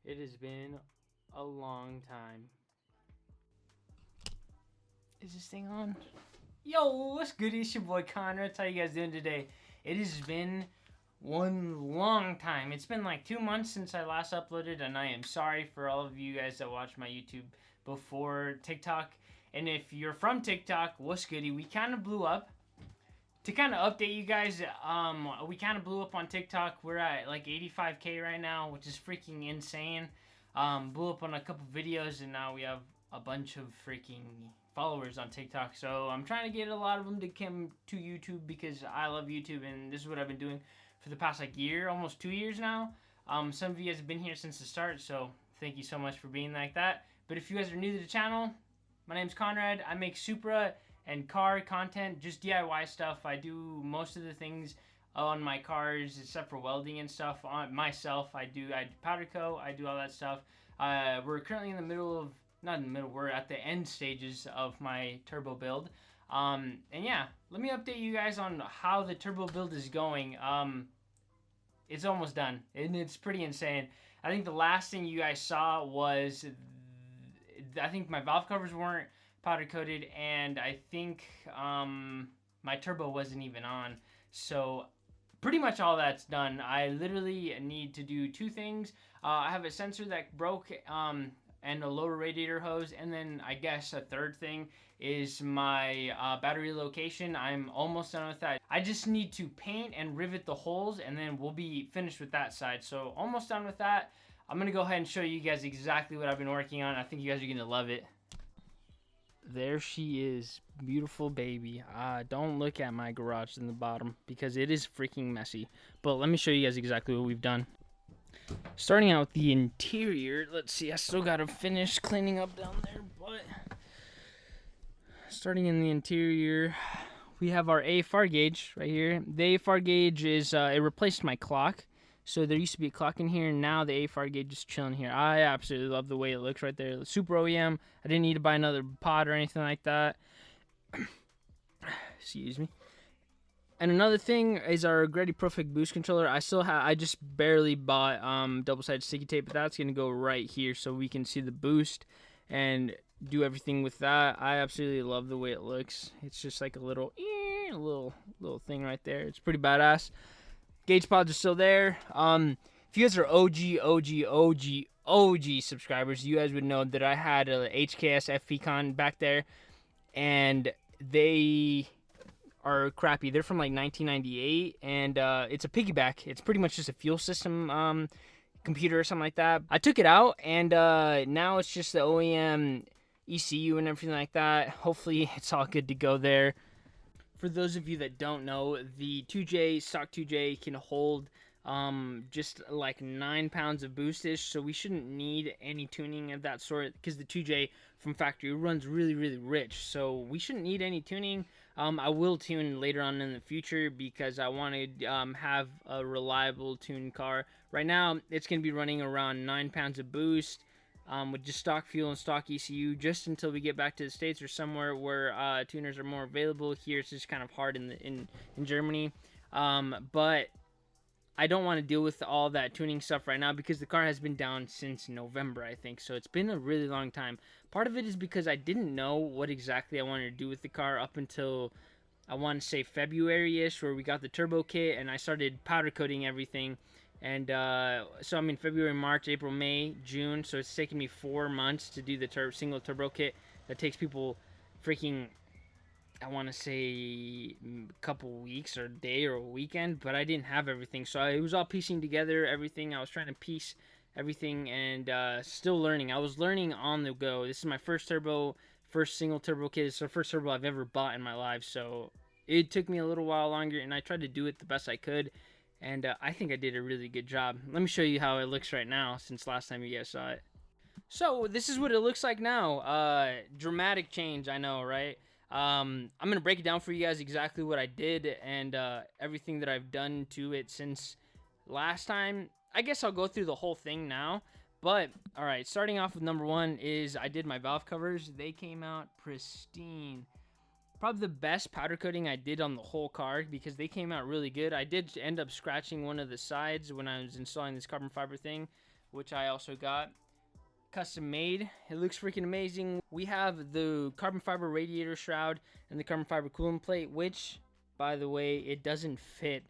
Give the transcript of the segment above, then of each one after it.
It has been a long time. Is this thing on? Yo, what's good? It's your boy Conrad. How you guys doing today? It has been one long time. It's been like 2 months since I last uploaded, and I am sorry for all of you guys that watched my YouTube before TikTok. And if you're from TikTok, what's goody? We kind of blew up. To kind of update you guys, we kind of blew up on TikTok. We're at like 85K right now, which is freaking insane. Blew up on a couple videos, and now we have a bunch of freaking followers on TikTok. So I'm trying to get a lot of them to come to YouTube because I love YouTube, and this is what I've been doing for the past like year, almost 2 years now. Some of you guys have been here since the start, so thank you so much for being like that. But if you guys are new to the channel, my name's Conrad. I make Supra and car content, just DIY stuff. I do most of the things on my cars except for welding and stuff on myself. I do powder coat, I do all that stuff. We're currently in the middle of, not in the middle, we're at the end stages of my turbo build. And yeah, let me update you guys on how the turbo build is going. It's almost done, and it's pretty insane. I think the last thing you guys saw was, I think my valve covers weren't powder coated, and I think my turbo wasn't even on. So pretty much all that's done. I literally need to do two things. I have a sensor that broke and a lower radiator hose, and then I guess a third thing is my battery location. I'm almost done with that. I just need to paint and rivet the holes, and then we'll be finished with that side. So almost done with that. I'm gonna go ahead and show you guys exactly what I've been working on. I think you guys are gonna love it. There she is, beautiful baby. Don't look at my garage in the bottom because it is freaking messy. But let me show you guys exactly what we've done. Starting out with the interior, let's see, I still gotta finish cleaning up down there, but starting in the interior, we have our AFR gauge right here. The AFR gauge is, it replaced my clock. So there used to be a clock in here, and now the AFR gauge is chilling here. I absolutely love the way it looks right there. Super OEM. I didn't need to buy another pod or anything like that. Excuse me. And another thing is our Greddy Perfect boost controller. I just barely bought double-sided sticky tape, but that's gonna go right here so we can see the boost and do everything with that. I absolutely love the way it looks. It's just like a little thing right there. It's pretty badass. Gauge pods are still there. If you guys are OG subscribers, you guys would know that I had a HKS FPCon back there, and they are crappy. They're from like 1998, and it's a piggyback. It's pretty much just a fuel system computer or something like that. I took it out, and now it's just the OEM ECU and everything like that. Hopefully it's all good to go there. For those of you that don't know, the 2J, stock 2J can hold just like 9 pounds of boostage, so we shouldn't need any tuning of that sort because the 2J from factory runs really, really rich, so we shouldn't need any tuning. I will tune later on in the future because I want to have a reliable tuned car. Right now, it's going to be running around 9 pounds of boost. With just stock fuel and stock ECU, just until we get back to the States or somewhere where tuners are more available. Here it's just kind of hard in Germany, but I don't want to deal with all that tuning stuff right now because the car has been down since November, I think, so it's been a really long time. Part of it is because I didn't know what exactly I wanted to do with the car up until, I want to say, February-ish, where we got the turbo kit and I started powder coating everything. And so I'm in February, March, April, May, June. So it's taken me 4 months to do the single turbo kit. That takes people freaking, I want to say, a couple weeks or a day or a weekend. But I didn't have everything. So it was all piecing together everything. I was trying to piece everything and still learning. I was learning on the go. This is my first single turbo kit. It's the first turbo I've ever bought in my life. So it took me a little while longer, and I tried to do it the best I could. And I think I did a really good job. Let me show you how it looks right now since last time you guys saw it. So this is what it looks like now. Dramatic change, I know, right? I'm going to break it down for you guys exactly what I did and everything that I've done to it since last time. I guess I'll go through the whole thing now. But, alright, starting off with number one is I did my valve covers. They came out pristine. Probably the best powder coating I did on the whole car because they came out really good. I did end up scratching one of the sides when I was installing this carbon fiber thing, which I also got custom made. It looks freaking amazing. We have the carbon fiber radiator shroud and the carbon fiber coolant plate, which, by the way, it doesn't fit.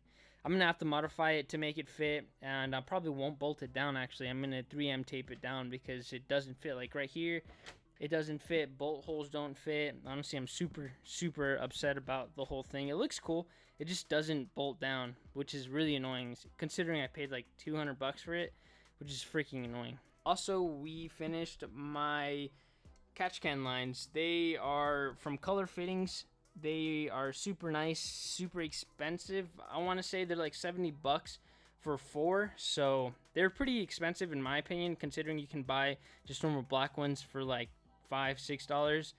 I'm gonna have to modify it to make it fit, and I probably won't bolt it down. Actually, I'm gonna 3M tape it down because it doesn't fit. Like right here, it doesn't fit. Bolt holes don't fit. Honestly, I'm super upset about the whole thing. It looks cool, it just doesn't bolt down, which is really annoying considering I paid like 200 bucks for it, which is freaking annoying. Also, we finished my catch can lines. They are from Color Fittings. They are super nice, super expensive. I want to say they're like 70 bucks for 4, so they're pretty expensive in my opinion, considering you can buy just normal black ones for like $5-6.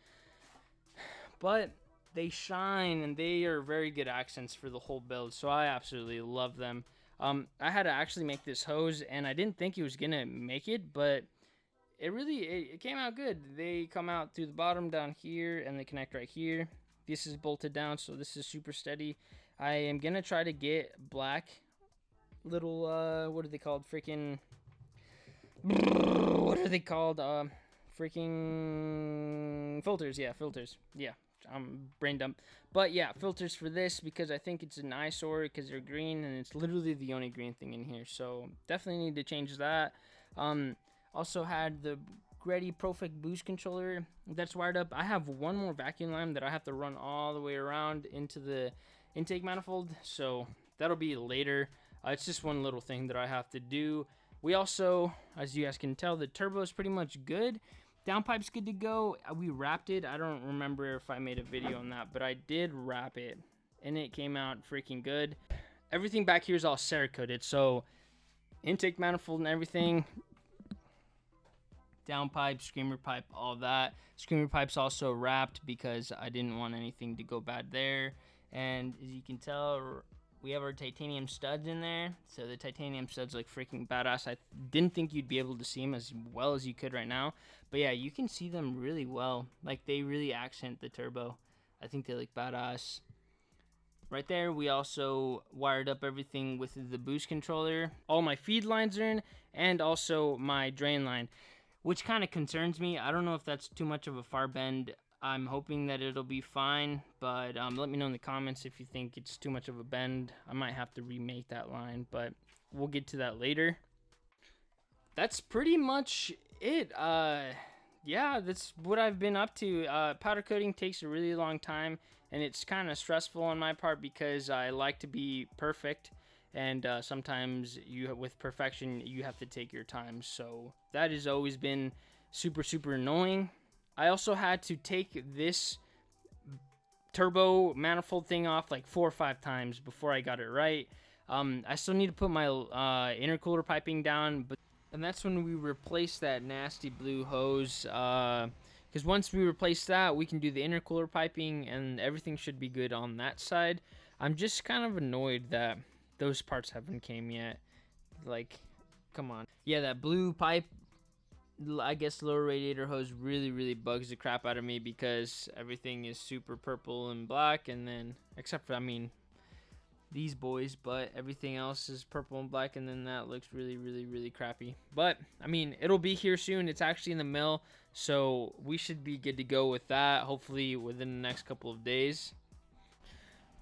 But they shine and they are very good accents for the whole build, so I absolutely love them. I had to actually make this hose, and I didn't think it was gonna make it, but it came out good. They come out through the bottom down here, and they connect right here. This is bolted down, so this is super steady. I am gonna try to get black little what are they called? Freaking what are they called? Freaking filters. Yeah, filters. Yeah, I'm brain dump. But yeah, filters for this, because I think it's an eyesore because they're green, and it's literally the only green thing in here. So definitely need to change that. Also had the Ready Perfect boost controller that's wired up. I have one more vacuum line that I have to run all the way around into the intake manifold, so that'll be later. It's just one little thing that I have to do. We also, as you guys can tell, the turbo is pretty much good. Downpipe's good to go. We wrapped it. I don't remember if I made a video on that, but I did wrap it, and it came out freaking good. Everything back here is all Cerakoted, so intake manifold and everything, downpipe, screamer pipe, all that. Screamer pipe's also wrapped because I didn't want anything to go bad there. And as you can tell, we have our titanium studs in there. So the titanium studs look freaking badass. I didn't think you'd be able to see them as well as you could right now, but yeah, you can see them really well. Like, they really accent the turbo. I think they look badass. Right there, we also wired up everything with the boost controller. All my feed lines are in, and also my drain line, which kind of concerns me. I don't know if that's too much of a far bend. I'm hoping that it'll be fine, but let me know in the comments if you think it's too much of a bend. I might have to remake that line, but we'll get to that later. That's pretty much it. Yeah, that's what I've been up to. Powder coating takes a really long time, and it's kind of stressful on my part because I like to be perfect. And sometimes with perfection, you have to take your time. So that has always been super annoying. I also had to take this turbo manifold thing off like 4 or 5 times before I got it right. I still need to put my intercooler piping down, and that's when we replace that nasty blue hose. Because once we replace that, we can do the intercooler piping, and everything should be good on that side. I'm just kind of annoyed that those parts haven't came yet. Like, come on. Yeah, that blue pipe, I guess lower radiator hose, really bugs the crap out of me because everything is super purple and black, and then, except for, I mean, these boys, but everything else is purple and black, and then that looks really crappy. But, I mean, it'll be here soon. It's actually in the mill, so we should be good to go with that, hopefully within the next couple of days.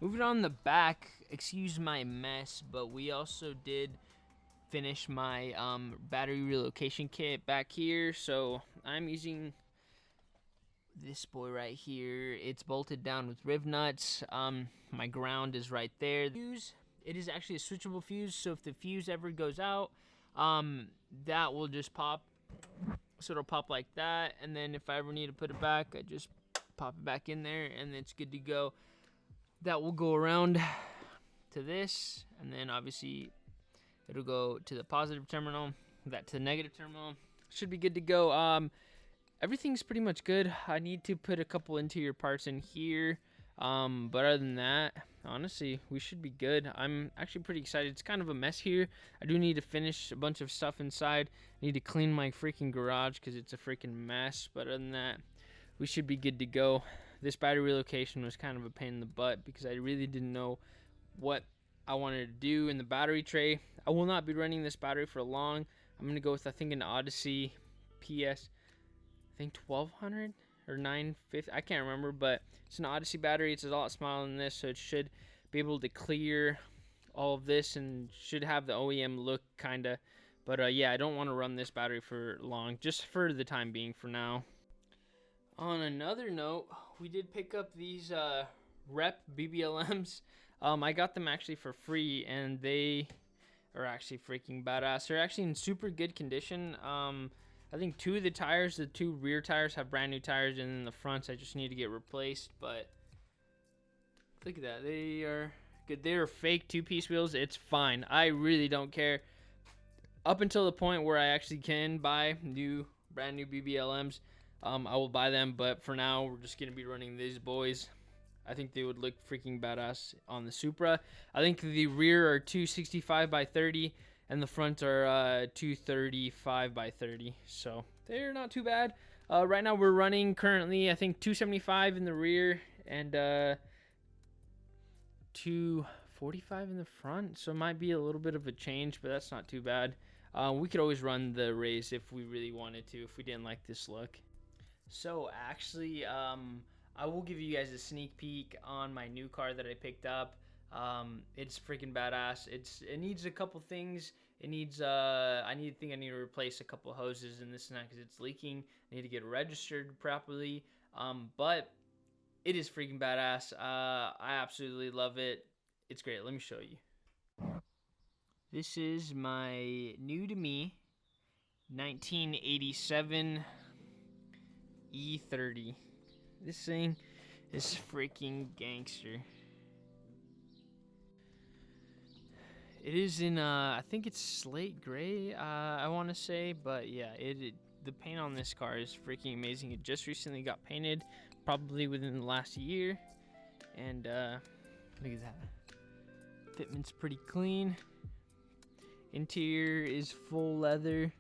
Moving on the back, excuse my mess, but we also did finish my battery relocation kit back here. So I'm using this boy right here. It's bolted down with riv nuts. My ground is right there. Fuse, it is actually a switchable fuse, so if the fuse ever goes out, that will just pop. So it'll pop like that, and then if I ever need to put it back, I just pop it back in there, and it's good to go. That will go around to this, and then obviously it'll go to the positive terminal, that to the negative terminal. Should be good to go. Everything's pretty much good. I need to put a couple interior parts in here, but other than that, honestly, we should be good. I'm actually pretty excited. It's kind of a mess here. I do need to finish a bunch of stuff inside. I need to clean my freaking garage because it's a freaking mess, but other than that, we should be good to go. This battery relocation was kind of a pain in the butt because I really didn't know what I wanted to do in the battery tray. I will not be running this battery for long. I'm I'm gonna go with, I think, an Odyssey PS, I think 1200 or 950, I can't remember, but it's an Odyssey battery. It's a lot smaller than this, so it should be able to clear all of this and should have the OEM look kinda. But yeah, I don't want to run this battery for long, just for the time being for now. On another note, we did pick up these Rep BBLMs. I got them actually for free, and they are actually freaking badass. They're actually in super good condition. I think two of the tires, the two rear tires, have brand new tires, and then the fronts I just need to get replaced. But look at that, they are good. They are fake two-piece wheels. It's fine. I really don't care. Up until the point where I actually can buy brand new BBLMs, I will buy them. But for now, we're just gonna be running these boys. I think they would look freaking badass on the Supra. I think the rear are 265 by 30, and the front are 235 by 30. So they're not too bad. Right now we're running currently, I think, 275 in the rear and 245 in the front. So it might be a little bit of a change, but that's not too bad. We could always run the race if we really wanted to, if we didn't like this look. So actually, I will give you guys a sneak peek on my new car that I picked up. It's freaking badass. It needs a couple things. It needs I need to replace a couple hoses and this and that because it's leaking. I need to get it registered properly. But it is freaking badass. I absolutely love it. It's great. Let me show you. This is my new to me 1987 E30. This thing is freaking gangster. It is in I think it's slate gray, I want to say, but yeah, the paint on this car is freaking amazing. It just recently got painted, probably within the last year, and look at that. Fitment's pretty clean. Interior is full leather,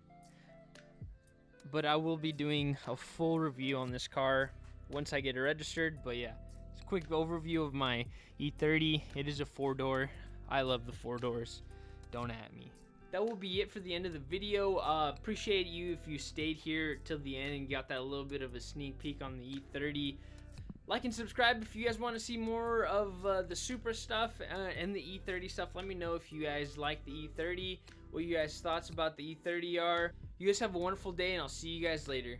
but I will be doing a full review on this car once I get it registered. But yeah, it's a quick overview of my E30. It is a 4-door. I love the 4 doors. Don't at me. That will be it for the end of the video. Appreciate you if you stayed here till the end and got that little bit of a sneak peek on the E30. Like and subscribe if you guys want to see more of the Supra stuff and the E30 stuff. Let me know if you guys like the E30, what you guys' thoughts about the E30 are. You guys have a wonderful day, and I'll see you guys later.